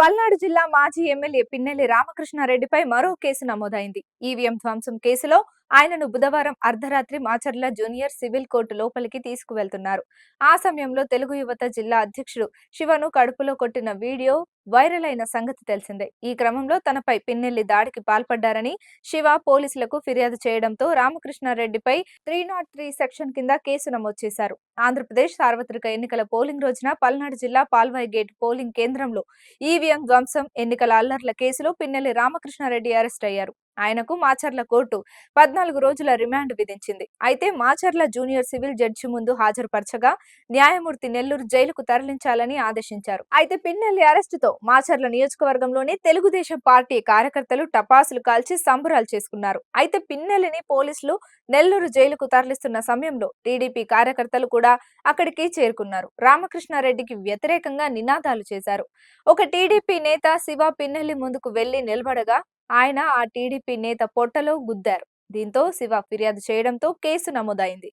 పల్నాడు జిల్లా మాజీ ఎమ్మెల్యే పిన్నెల్లి రామకృష్ణారెడ్డిపై మరో కేసు నమోదైంది. ఈవీఎం ధ్వంసం కేసులో ఆయనను బుధవారం అర్ధరాత్రి మాచర్ల జూనియర్ సివిల్ కోర్టు లోపలికి తీసుకువెళ్తున్నారు. ఆ సమయంలో తెలుగు యువత జిల్లా అధ్యక్షుడు శివను కడుపులో కొట్టిన వీడియో వైరల్ అయిన సంగతి తెలిసిందే. ఈ క్రమంలో తనపై పిన్నెల్లి దాడికి పాల్పడ్డారని శివ పోలీసులకు ఫిర్యాదు చేయడంతో రామకృష్ణారెడ్డిపై 303 సెక్షన్ కింద కేసు నమోదు చేశారు. ఆంధ్రప్రదేశ్ సార్వత్రిక ఎన్నికల పోలింగ్ రోజున పల్నాడు జిల్లా పాల్వాయి గేట్ పోలింగ్ కేంద్రంలో ఈవీఎం ధ్వంసం, ఎన్నికల అల్లర్ల కేసులో పిన్నెల్లి రామకృష్ణారెడ్డి అరెస్ట్ అయ్యారు. ఆయనకు మాచర్ల కోర్టు 14 రోజుల రిమాండ్ విధించింది. అయితే మాచర్ల జూనియర్ సివిల్ జడ్జి ముందు హాజరుపరచగా న్యాయమూర్తి నెల్లూరు జైలుకు తరలించాలని ఆదేశించారు. అయితే పిన్నెల్లి అరెస్టుతో మాచర్ల నియోజకవర్గంలోని తెలుగుదేశం పార్టీ కార్యకర్తలు టపాసులు కాల్చి సంబరాలు చేసుకున్నారు. అయితే పిన్నెల్లిని పోలీసులు నెల్లూరు జైలుకు తరలిస్తున్న సమయంలో టీడీపీ కార్యకర్తలు కూడా అక్కడికి చేరుకున్నారు. రామకృష్ణారెడ్డికి వ్యతిరేకంగా నినాదాలు చేశారు. ఒక టీడీపీ నేత శివ పిన్నెల్లి ముందుకు వెళ్లి నిలబడగా ఆయన ఆ టీడీపీ నేత పొట్టలో గుద్దారు. దీంతో శివ ఫిర్యాదు చేయడంతో కేసు నమోదైంది.